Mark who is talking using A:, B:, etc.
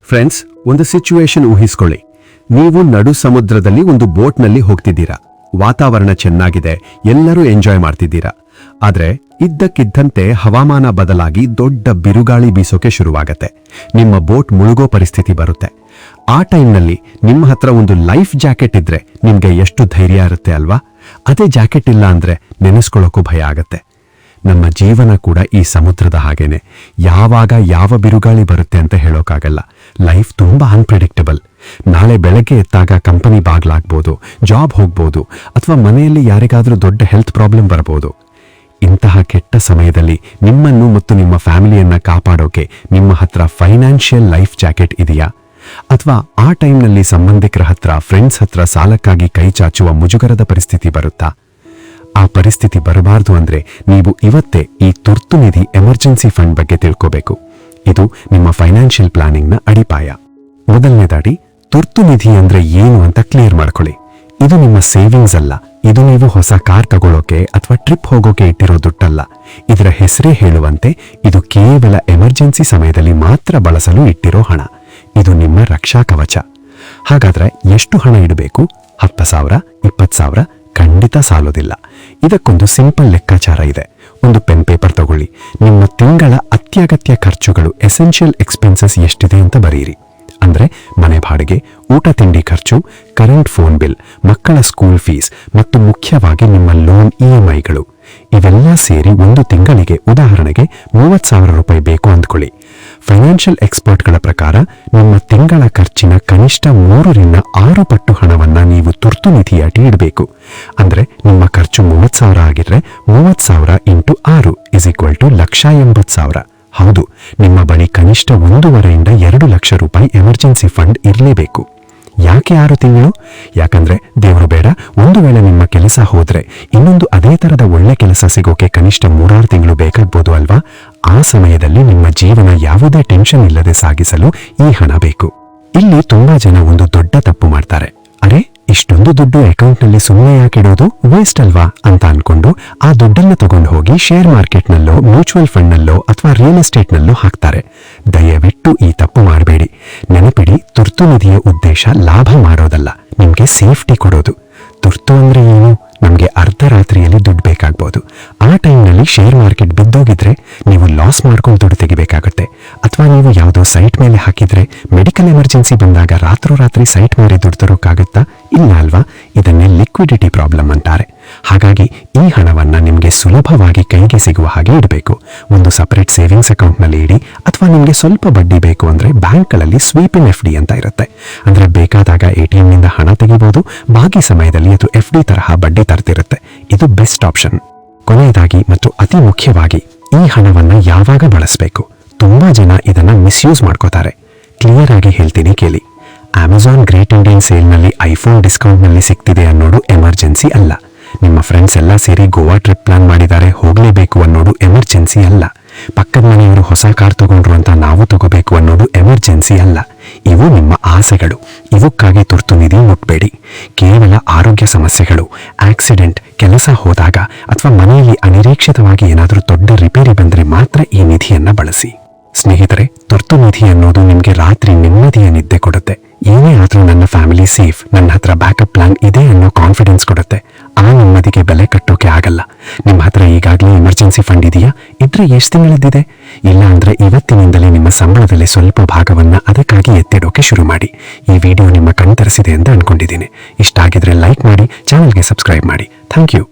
A: Friends, ಒಂದು situation ಊಹಿಸ್ಕೊಳ್ಳಿ. ನೀವು ನಡು ಸಮುದ್ರದಲ್ಲಿ ಒಂದು ಬೋಟ್ನಲ್ಲಿ ಹೋಗ್ತಿದ್ದೀರಾ. ವಾತಾವರಣ ಚೆನ್ನಾಗಿದೆ, ಎಲ್ಲರೂ ಎಂಜಾಯ್ ಮಾಡ್ತಿದ್ದೀರಾ. ಆದ್ರೆ ಇದ್ದಕ್ಕಿದ್ದಂತೆ ಹವಾಮಾನ ಬದಲಾಗಿ ದೊಡ್ಡ ಬಿರುಗಾಳಿ ಬೀಸೋಕೆ ಶುರುವಾಗತ್ತೆ. ನಿಮ್ಮ ಬೋಟ್ ಮುಳುಗೋ ಪರಿಸ್ಥಿತಿ ಬರುತ್ತೆ. ಆ ಟೈಮ್ನಲ್ಲಿ ನಿಮ್ಮ ಹತ್ರ ಒಂದು ಲೈಫ್ ಜಾಕೆಟ್ ಇದ್ರೆ ನಿಮ್ಗೆ ಎಷ್ಟು ಧೈರ್ಯ ಇರುತ್ತೆ ಅಲ್ವಾ? ಅದೇ ಜಾಕೆಟ್ ಇಲ್ಲ ಅಂದ್ರೆ ನೆನೆಸ್ಕೊಳ್ಳೋಕ್ಕೂ ಭಯ ಆಗತ್ತೆ. ನಮ್ಮ ಜೀವನ ಕೂಡ ಈ ಸಮುದ್ರದ ಹಾಗೇನೆ. ಯಾವಾಗ ಯಾವ ಬಿರುಗಾಳಿ ಬರುತ್ತೆ ಅಂತ ಹೇಳೋಕ್ಕಾಗಲ್ಲ. ಲೈಫ್ ತುಂಬಾ ಅನ್ಪ್ರಿಡಿಕ್ಟಬಲ್. ನಾಳೆ ಬೆಳಗ್ಗೆ ಎತ್ತಾಗ ಕಂಪನಿ ಬಾಗ್ಲಾಗ್ಬೋದು, ಜಾಬ್ ಹೋಗ್ಬೋದು, ಅಥವಾ ಮನೆಯಲ್ಲಿ ಯಾರಿಗಾದ್ರೂ ದೊಡ್ಡ ಹೆಲ್ತ್ ಪ್ರಾಬ್ಲಮ್ ಬರಬಹುದು. ಇಂತಹ ಕೆಟ್ಟ ಸಮಯದಲ್ಲಿ ನಿಮ್ಮನ್ನು ಮತ್ತು ನಿಮ್ಮ ಫ್ಯಾಮಿಲಿಯನ್ನ ಕಾಪಾಡೋಕೆ ನಿಮ್ಮ ಹತ್ರ ಫೈನಾನ್ಷಿಯಲ್ ಲೈಫ್ ಜಾಕೆಟ್ ಇದೆಯಾ? ಅಥವಾ ಆ ಟೈಮ್ನಲ್ಲಿ ಸಂಬಂಧಿಕರ ಹತ್ರ, ಫ್ರೆಂಡ್ಸ್ ಹತ್ರ ಸಾಲಕ್ಕಾಗಿ ಕೈ ಚಾಚುವ ಮುಜುಗರದ ಪರಿಸ್ಥಿತಿ ಬರುತ್ತಾ? ಆ ಪರಿಸ್ಥಿತಿ ಬರಬಾರ್ದು ಅಂದ್ರೆ ನೀವು ಇವತ್ತೇ ಈ ತುರ್ತು ನಿಧಿ ಎಮರ್ಜೆನ್ಸಿ ಫಂಡ್ ಬಗ್ಗೆ ತಿಳ್ಕೋಬೇಕು. ಇದು ನಿಮ್ಮ ಫೈನಾನ್ಷಿಯಲ್ ಪ್ಲಾನಿಂಗ್ನ ಅಡಿಪಾಯ. ಮೊದಲನೇದಾಗಿ ತುರ್ತು ನಿಧಿ ಅಂದ್ರೆ ಏನು ಅಂತ ಕ್ಲಿಯರ್ ಮಾಡ್ಕೊಳ್ಳಿ. ಇದು ನಿಮ್ಮ ಸೇವಿಂಗ್ಸ್ ಅಲ್ಲ. ಇದು ನೀವು ಹೊಸ ಕಾರ್ ತಗೊಳ್ಳೋಕೆ ಅಥವಾ ಟ್ರಿಪ್ ಹೋಗೋಕೆ ಇಟ್ಟಿರೋ ದುಡ್ಡಲ್ಲ. ಇದರ ಹೆಸರೇ ಹೇಳುವಂತೆ ಇದು ಕೇವಲ ಎಮರ್ಜೆನ್ಸಿ ಸಮಯದಲ್ಲಿ ಮಾತ್ರ ಬಳಸಲು ಇಟ್ಟಿರೋ ಹಣ. ಇದು ನಿಮ್ಮ ರಕ್ಷಾ ಕವಚ. ಹಾಗಾದ್ರೆ ಎಷ್ಟು ಹಣ ಇಡಬೇಕು? 10,000, 20,000? ಖಂಡಿತ ಸಾಲೋದಿಲ್ಲ. ಇದಕ್ಕೊಂದು ಸಿಂಪಲ್ ಲೆಕ್ಕಾಚಾರ ಇದೆ. ಒಂದು ಪೆನ್ ಪೇಪರ್ ತಗೊಳ್ಳಿ. ನಿಮ್ಮ ತಿಂಗಳ ಅತ್ಯಗತ್ಯ ಖರ್ಚುಗಳು, ಎಸೆನ್ಷಿಯಲ್ ಎಕ್ಸ್ಪೆನ್ಸಸ್ ಎಷ್ಟಿದೆ ಅಂತ ಬರೆಯಿರಿ. ಅಂದ್ರೆ ಮನೆ ಬಾಡಿಗೆ, ಊಟ ತಿಂಡಿ ಖರ್ಚು, ಕರೆಂಟ್ ಫೋನ್ ಬಿಲ್, ಮಕ್ಕಳ ಸ್ಕೂಲ್ ಫೀಸ್ ಮತ್ತು ಮುಖ್ಯವಾಗಿ ನಿಮ್ಮ ಲೋನ್ EMIಗಳು. ಇವೆಲ್ಲ ಸೇರಿ ಒಂದು ತಿಂಗಳಿಗೆ ಉದಾಹರಣೆಗೆ 30,000 ರೂಪಾಯಿ ಬೇಕು ಅಂದ್ಕೊಳ್ಳಿ. ಫೈನಾನ್ಷಿಯಲ್ ಎಕ್ಸ್ಪರ್ಟ್ಗಳ ಪ್ರಕಾರ ನಿಮ್ಮ ತಿಂಗಳ ಖರ್ಚಿನ ಕನಿಷ್ಠ 3 ರಿಂದ 6 ಪಟ್ಟು ಹಣವನ್ನ ನೀವು ತುರ್ತು ನಿಧಿಯಾಗಿ ಇಡಬೇಕು. ಅಂದ್ರೆ ನಿಮ್ಮ ಖರ್ಚು 30,000 ಆಗಿದ್ರೆ 30,000 × 6 = 1,80,000. ಹೌದು, ನಿಮ್ಮ ಬಳಿ ಕನಿಷ್ಠ 1.5 ರಿಂದ 2 ಲಕ್ಷ ರೂಪಾಯಿ ಎಮರ್ಜೆನ್ಸಿ ಫಂಡ್ ಇರಲೇಬೇಕು. ಯಾಕೆ 6 ತಿಂಗಳು? ಯಾಕಂದ್ರೆ ದೇವರು ಬೇಡ, ಒಂದು ವೇಳೆ ನಿಮ್ಮ ಕೆಲಸ ಹೋದ್ರೆ ಇನ್ನೊಂದು ಅದೇ ತರದ ಒಳ್ಳೆ ಕೆಲಸ ಸಿಗೋಕೆ ಕನಿಷ್ಠ 3-6 ತಿಂಗಳು ಬೇಕಾಗ್ಬೋದು ಅಲ್ವಾ? ಆ ಸಮಯದಲ್ಲಿ ನಿಮ್ಮ ಜೀವನ ಯಾವುದೇ ಟೆನ್ಷನ್ ಇಲ್ಲದೆ ಸಾಗಿಸಲು ಈ ಹಣ ಬೇಕು. ಇಲ್ಲಿ ತುಂಬಾ ಜನ ಒಂದು ದೊಡ್ಡ ತಪ್ಪು ಮಾಡ್ತಾರೆ. ಅರೆ, ಇಷ್ಟೊಂದು ದುಡ್ಡು ಅಕೌಂಟ್ನಲ್ಲಿ ಸುಮ್ಮನೆ ಯಾಕಿಡೋದು, ವೇಸ್ಟ್ ಅಲ್ವಾ ಅಂತ ಅನ್ಕೊಂಡು ಆ ದುಡ್ಡನ್ನು ತಗೊಂಡು ಹೋಗಿ ಶೇರ್ ಮಾರ್ಕೆಟ್ನಲ್ಲೋ, ಮ್ಯೂಚುವಲ್ ಫಂಡ್ನಲ್ಲೋ ಅಥವಾ ರಿಯಲ್ ಎಸ್ಟೇಟ್ನಲ್ಲೋ ಹಾಕ್ತಾರೆ. ದಯವಿಟ್ಟು ಈ ತಪ್ಪು ಮಾಡಬೇಡಿ. ನೆನಪಿಡಿ, ತುರ್ತು ನಿಧಿಯ ಉದ್ದೇಶ ಲಾಭ ಮಾಡೋದಲ್ಲ, ನಿಮ್ಗೆ ಸೇಫ್ಟಿ ಕೊಡೋದು. ತುರ್ತು ಅಂದ್ರೆ ಏನು? ನಮ್ಗೆ ಅರ್ಧರಾತ್ರಿಯಲ್ಲಿ ದುಡ್ಡು ಬೇಕಾಗ್ಬೋದು. ಆ ಟೈಮ್ನಲ್ಲಿ ಶೇರ್ ಮಾರ್ಕೆಟ್ ಬಿದ್ದೋಗಿದ್ರೆ ನೀವು ಲಾಸ್ ಮಾಡ್ಕೊಂಡು ದುಡ್ಡು ತೆಗಿಬೇಕಾಗತ್ತೆ. ಅಥವಾ ನೀವು ಯಾವುದೋ ಸೈಟ್ ಮೇಲೆ ಹಾಕಿದ್ರೆ ಮೆಡಿಕಲ್ ಎಮರ್ಜೆನ್ಸಿ ಬಂದಾಗ ರಾತ್ರೋರಾತ್ರಿ ಸೈಟ್ ಮಾರಿ ದುಡ್ಡು ತರೋಕ್ಕಾಗತ್ತಾ? ಇಲ್ಲ ಅಲ್ವಾ? ಇದನ್ನೇ ಲಿಕ್ವಿಡಿಟಿ ಪ್ರಾಬ್ಲಮ್ ಅಂತಾರೆ. ಹಾಗಾಗಿ ಈ ಹಣವನ್ನ ನಿಮ್ಗೆ ಸುಲಭವಾಗಿ ಕೈಗೆ ಸಿಗುವ ಹಾಗೆ ಇಡಬೇಕು. ಒಂದು ಸಪರೇಟ್ ಸೇವಿಂಗ್ಸ್ ಅಕೌಂಟ್ನಲ್ಲಿ ಇಡಿ, ಅಥವಾ ನಿಮ್ಗೆ ಸ್ವಲ್ಪ ಬಡ್ಡಿ ಬೇಕು ಅಂದ್ರೆ ಬ್ಯಾಂಕ್ಗಳಲ್ಲಿ ಸ್ವೀಪ್ ಇನ್ FD ಅಂತ ಇರುತ್ತೆ. ಅಂದ್ರೆ ಬೇಕಾದಾಗ ATM ನಿಂದ ಹಣ ತೆಗಿಬಹುದು, ಬಾಕಿ ಸಮಯದಲ್ಲಿ ಅದು FD ತರಹ ಬಡ್ಡಿ ತರ್ತಿರುತ್ತೆ. ಇದು ಬೆಸ್ಟ್ ಆಪ್ಷನ್. ಕೊನೆಯದಾಗಿ ಮತ್ತು ಅತಿ ಮುಖ್ಯವಾಗಿ, ಈ ಹಣವನ್ನ ಯಾವಾಗ ಬಳಸಬೇಕು? ತುಂಬಾ ಜನ ಇದನ್ನ ಮಿಸ್ಯೂಸ್ ಮಾಡ್ಕೋತಾರೆ. ಕ್ಲಿಯರ್ ಆಗಿ ಹೇಳ್ತೀನಿ ಕೇಳಿ. ಅಮೆಜಾನ್ ಗ್ರೇಟ್ ಇಂಡಿಯನ್ ಸೇಲ್ನಲ್ಲಿ ಐಫೋನ್ ಡಿಸ್ಕೌಂಟ್ನಲ್ಲಿ ಸಿಗ್ತಿದೆ ಅನ್ನೋದು ಎಮರ್ಜೆನ್ಸಿ ಅಲ್ಲ. ನಿಮ್ಮ ಫ್ರೆಂಡ್ಸ್ ಎಲ್ಲ ಸೇರಿ ಗೋವಾ ಟ್ರಿಪ್ ಪ್ಲಾನ್ ಮಾಡಿದ್ದಾರೆ, ಹೋಗ್ಲೇಬೇಕು ಅನ್ನೋದು ಎಮರ್ಜೆನ್ಸಿ ಅಲ್ಲ. ಪಕ್ಕದ ಮನೆಯವರು ಹೊಸ ಕಾರ್ ತಗೊಂಡ್ರು ಅಂತ ನಾವು ತಗೋಬೇಕು ಅನ್ನೋದು ಎಮರ್ಜೆನ್ಸಿ ಅಲ್ಲ. ಇವು ನಿಮ್ಮ ಆಸೆಗಳು. ಇವಕ್ಕಾಗಿ ತುರ್ತು ನಿಧಿ ಮುಟ್ಬೇಡಿ. ಕೇವಲ ಆರೋಗ್ಯ ಸಮಸ್ಯೆಗಳು, ಆಕ್ಸಿಡೆಂಟ್, ಕೆಲಸ ಹೋದಾಗ ಅಥವಾ ಮನೆಯಲ್ಲಿ ಅನಿರೀಕ್ಷಿತವಾಗಿ ಏನಾದರೂ ದೊಡ್ಡ ರಿಪೇರಿ ಬಂದ್ರೆ ಮಾತ್ರ ಈ ನಿಧಿಯನ್ನ ಬಳಸಿ. ಸ್ನೇಹಿತರೆ, ತುರ್ತು ನಿಧಿ ಅನ್ನೋದು ನಿಮ್ಗೆ ರಾತ್ರಿ ನೆಮ್ಮದಿಯ ನಿದ್ದೆ ಕೊಡುತ್ತೆ. ಏನೇ ಆದ್ರೂ ನನ್ನ ಫ್ಯಾಮಿಲಿ ಸೇಫ್, ನನ್ನ ಹತ್ರ ಬ್ಯಾಕಪ್ ಪ್ಲಾನ್ ಇದೆ ಅನ್ನೋ ಕಾನ್ಫಿಡೆನ್ಸ್ ಕೊಡುತ್ತೆ. ಆ ನೆಮ್ಮದಿಗೆ ಬೆಲೆ ಕಟ್ಟೋಕೆ ಆಗಲ್ಲ. ನಿಮ್ಮ ಹತ್ರ ಈಗಾಗಲೇ ಎಮರ್ಜೆನ್ಸಿ ಫಂಡ್ ಇದೆಯಾ? ಇದ್ರೆ ಎಷ್ಟು ತಿಂಗಳದ್ದಿದೆ? ಇಲ್ಲ ಅಂದ್ರೆ ಇವತ್ತಿನಿಂದಲೇ ನಿಮ್ಮ ಸಂಬಳದಲ್ಲಿ ಸ್ವಲ್ಪ ಭಾಗವನ್ನ ಅದಕ್ಕಾಗಿ ಎತ್ತಿಡೋಕೆ ಶುರು ಮಾಡಿ. ಈ ವಿಡಿಯೋ ನಿಮ್ಮ ಕಣ್ತರಿಸಿದೆ ಅಂತ ಅನ್ಕೊಂಡಿದ್ದೀನಿ. ಇಷ್ಟ ಆಗಿದ್ರೆ ಲೈಕ್ ಮಾಡಿ, ಚಾನಲ್ಗೆ ಸಬ್ಸ್ಕ್ರೈಬ್ ಮಾಡಿ. Thank you.